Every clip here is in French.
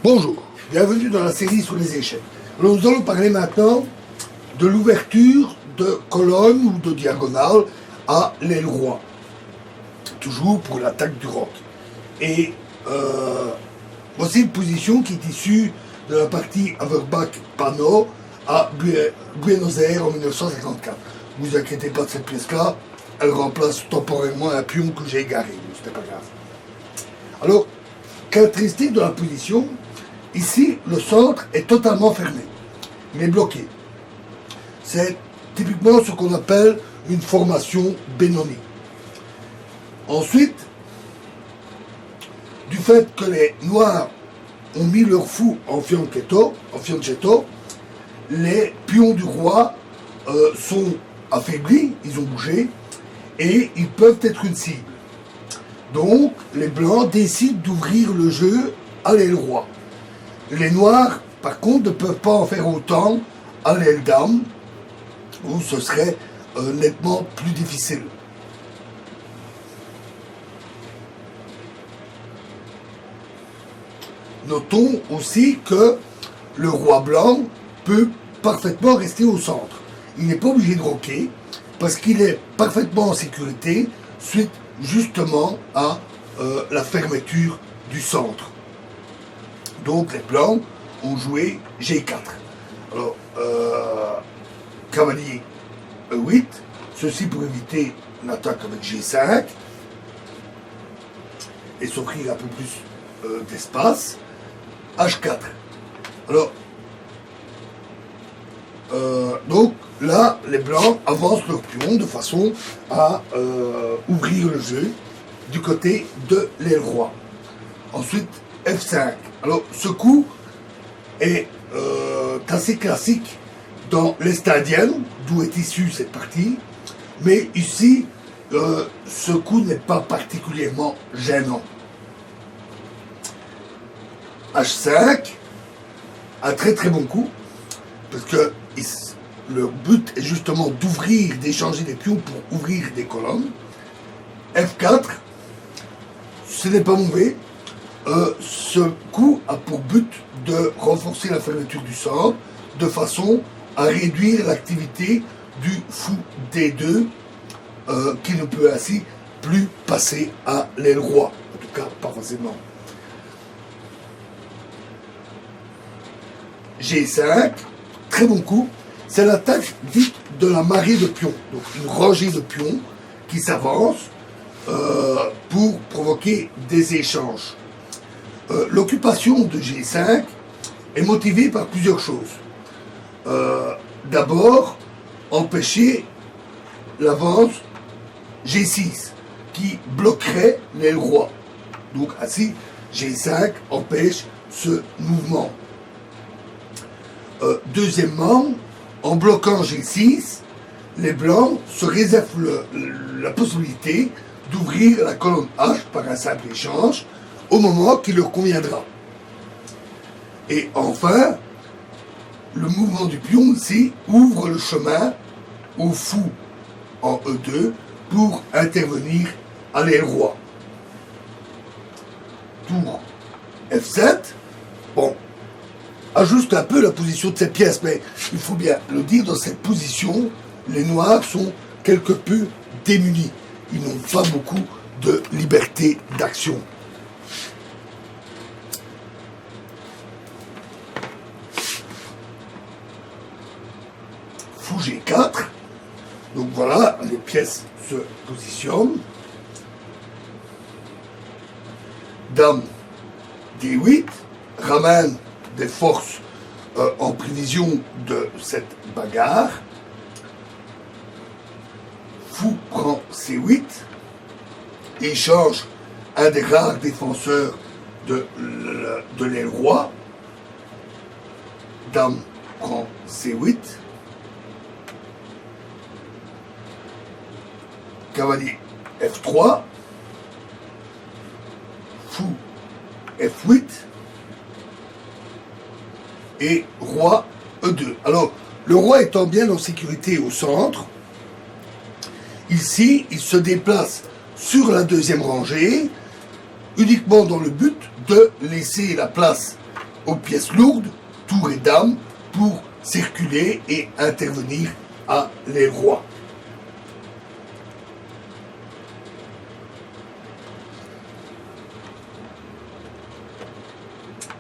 Bonjour, bienvenue dans la série sur les échecs. Alors, nous allons parler maintenant de l'ouverture de colonne ou de diagonale à l'aile roi. Toujours pour l'attaque du roc. Et voici une position qui est issue de la partie Averbach-Pano à Buenos Aires en 1954. Ne vous inquiétez pas de cette pièce-là, elle remplace temporairement un pion que j'ai égaré, mais c'était pas grave. Alors, caractéristique de la position, ici, le centre est totalement fermé. Il est bloqué. C'est typiquement ce qu'on appelle une formation Benoni. Ensuite, du fait que les Noirs ont mis leur fou en fianchetto, les pions du roi sont affaiblis, ils ont bougé, et ils peuvent être une cible. Donc, les Blancs décident d'ouvrir le jeu à l'aile roi. Les Noirs, par contre, ne peuvent pas en faire autant à l'aile dame, où ce serait nettement plus difficile. Notons aussi que le roi blanc peut parfaitement rester au centre. Il n'est pas obligé de roquer, parce qu'il est parfaitement en sécurité, suite justement à la fermeture du centre. Donc les blancs ont joué G4. Alors, cavalier E8, ceci pour éviter l'attaque avec G5 et s'offrir un peu plus d'espace. H4. Alors, donc là, les blancs avancent leur pion de façon à ouvrir le jeu du côté de l'aile roi. Ensuite, F5. Alors, ce coup est assez classique dans l'Est indien, d'où est issue cette partie, mais ici, ce coup n'est pas particulièrement gênant. H5, un très très bon coup, parce que le but est justement d'ouvrir, d'échanger des pions pour ouvrir des colonnes. F4, ce n'est pas mauvais. Ce coup a pour but de renforcer la fermeture du centre de façon à réduire l'activité du fou D2 qui ne peut ainsi plus passer à l'aile roi, en tout cas pas facilement. G5, très bon coup, c'est l'attaque dite de la marée de pions, donc une rangée de pions qui s'avance pour provoquer des échanges. L'occupation de G5 est motivée par plusieurs choses. D'abord, empêcher l'avance G6 qui bloquerait l'aile roi. Donc ainsi, G5 empêche ce mouvement. Deuxièmement, en bloquant G6, les Blancs se réservent la possibilité d'ouvrir la colonne H par un simple échange au moment qui leur conviendra. Et enfin, le mouvement du pion ici ouvre le chemin au fou en E2 pour intervenir à l'aile roi. Tour F7. Bon, ajuste un peu la position de cette pièce, mais il faut bien le dire, dans cette position, les Noirs sont quelque peu démunis. Ils n'ont pas beaucoup de liberté d'action. Fou G4. Donc voilà, les pièces se positionnent. Dame D8 ramène des forces en prévision de cette bagarre. Fou prend C8, échange un des rares défenseurs de l'aile roi. Dame prend C8. Cavalier F3. Fou F8. Et roi E2. Alors, le roi étant bien en sécurité au centre, ici, il se déplace sur la deuxième rangée, uniquement dans le but de laisser la place aux pièces lourdes, tour et dame, pour circuler et intervenir à les rois.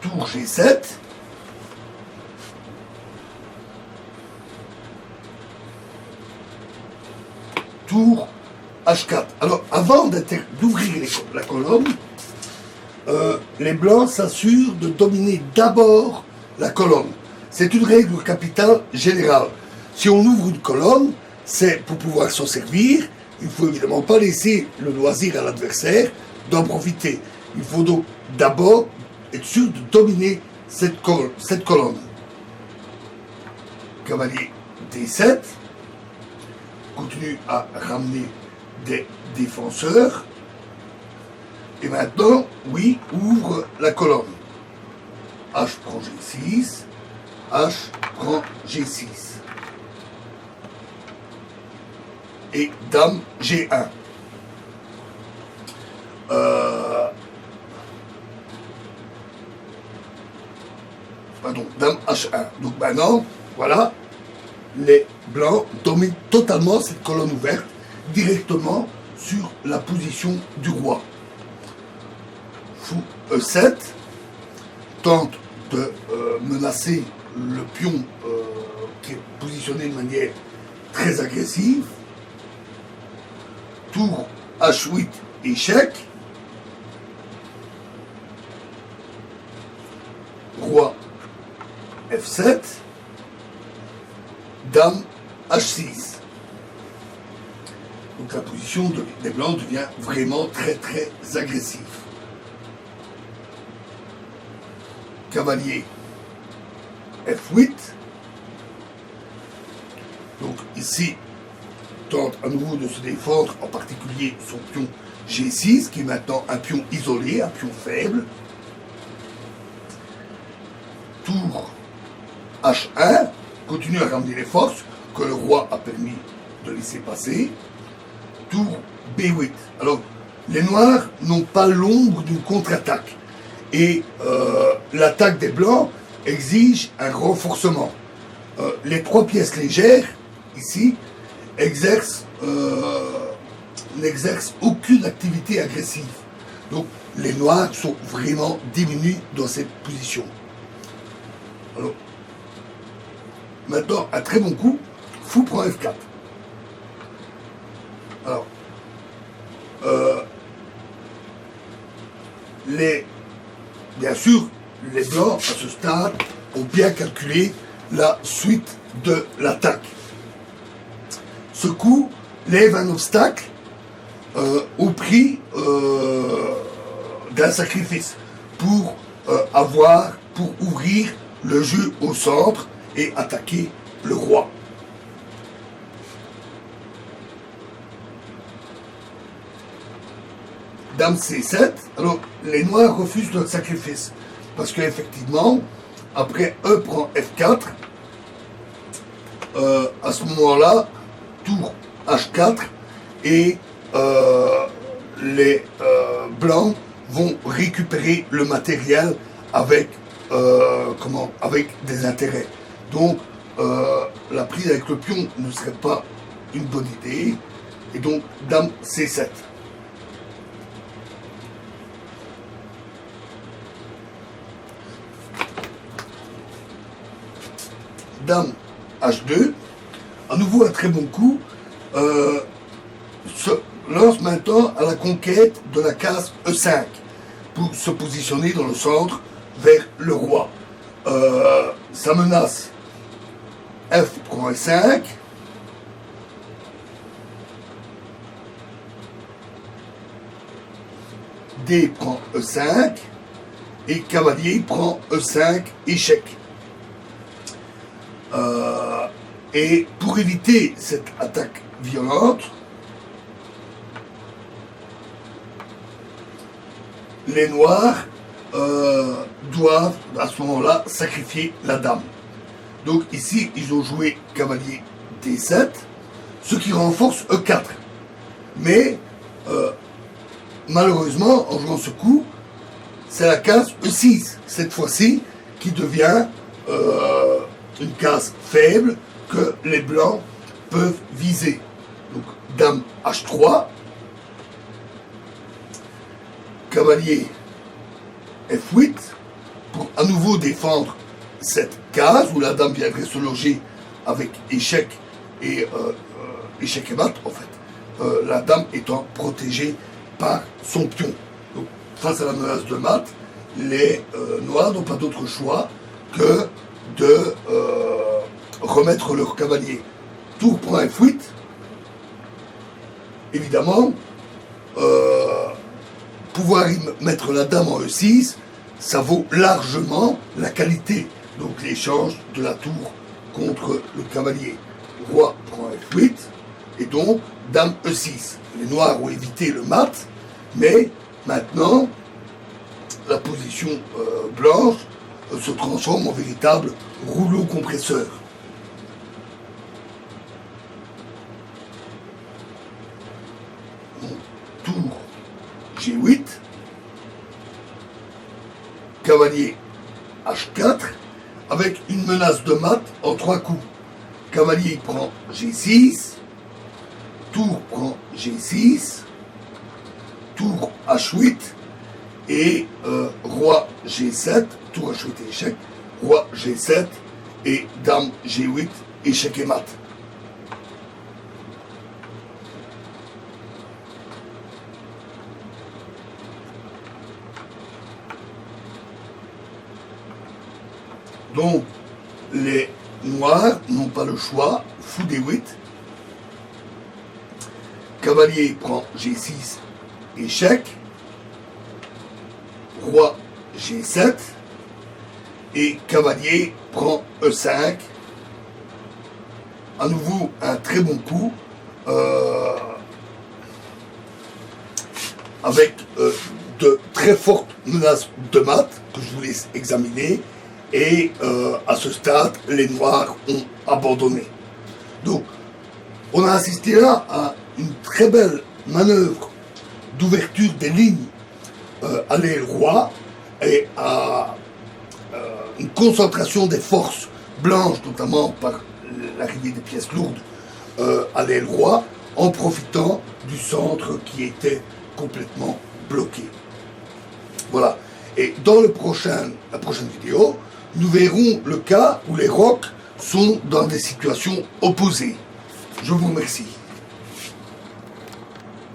Tour G7. Tour H4. Alors, avant d'ouvrir la colonne, les blancs s'assurent de dominer d'abord la colonne. C'est une règle capitale générale. Si on ouvre une colonne, c'est pour pouvoir s'en servir. Il ne faut évidemment pas laisser le loisir à l'adversaire d'en profiter. Il faut donc d'abord être sûr de dominer cette colonne. Cavalier D7 continue à ramener des défenseurs. Et maintenant, oui, ouvre la colonne. H prend G6, H prend G6. Et Dame G1. Pardon, Dame H1. Donc maintenant, voilà, les blancs dominent totalement cette colonne ouverte, directement sur la position du roi. Fou E7 tente de menacer le pion qui est positionné de manière très agressive. Tour H8 échec. Roi F7. Dame H6. Donc la position des blancs devient vraiment très très agressive. Cavalier F8. Donc ici, tente à nouveau de se défendre, en particulier son pion G6, qui est maintenant un pion isolé, un pion faible. Tour H1 continue à ramener les forces que le roi a permis de laisser passer. Tour B8. Alors, les noirs n'ont pas l'ombre d'une contre-attaque. Et l'attaque des blancs exige un renforcement. Les trois pièces légères, ici, n'exercent aucune activité agressive. Donc, les noirs sont vraiment diminués dans cette position. Alors, maintenant, un très bon coup, fou prend F4. Alors, bien sûr, les blancs, à ce stade, ont bien calculé la suite de l'attaque. Ce coup lève un obstacle au prix d'un sacrifice pour ouvrir le jeu au centre et attaquer le roi. Dame C7, alors les noirs refusent notre sacrifice, parce qu'effectivement, après E prend F4, à ce moment-là, tour H4, et les blancs vont récupérer le matériel avec des intérêts. Donc, la prise avec le pion ne serait pas une bonne idée, et donc Dame C7. Dame H2, à nouveau un très bon coup, se lance maintenant à la conquête de la case E5 pour se positionner dans le centre vers le roi. Ça menace F prend E5, D prend E5 et cavalier prend E5 échec. Et pour éviter cette attaque violente, les noirs doivent à ce moment-là sacrifier la dame. Donc ici, ils ont joué cavalier D7, ce qui renforce E4. Mais malheureusement, en jouant ce coup, c'est la case E6, cette fois-ci, qui devient une case faible que les blancs peuvent viser. Donc dame H3, cavalier F8, pour à nouveau défendre cette case où la dame viendrait se loger avec échec et échec et mat en fait. La dame étant protégée par son pion. Donc, face à la menace de mat, les noirs n'ont pas d'autre choix que de remettre leur cavalier. Tour prend F8. Évidemment, pouvoir y mettre la dame en E6, ça vaut largement la qualité. Donc l'échange de la tour contre le cavalier. Roi prend F8, et donc dame E6. Les noirs ont évité le mat, mais maintenant, la position blanche se transforme en véritable rouleau compresseur. Donc, tour G8, cavalier H4, avec une menace de mat en 3 coups. Cavalier prend G6, tour prend G6, tour H8, et roi G7, tour H8 et échec, roi G7, et dame G8, échec et mat. Donc, les noirs n'ont pas le choix, fou D8, cavalier prend G6, échec, roi G7, et cavalier prend E5, à nouveau un très bon coup, avec de très fortes menaces de mat, que je vous laisse examiner. Et à ce stade, les noirs ont abandonné. Donc, on a assisté là à une très belle manœuvre d'ouverture des lignes à l'aile roi et à une concentration des forces blanches, notamment par l'arrivée des pièces lourdes à l'aile roi, en profitant du centre qui était complètement bloqué. Voilà. Et dans la prochaine vidéo, nous verrons le cas où les rocs sont dans des situations opposées. Je vous remercie.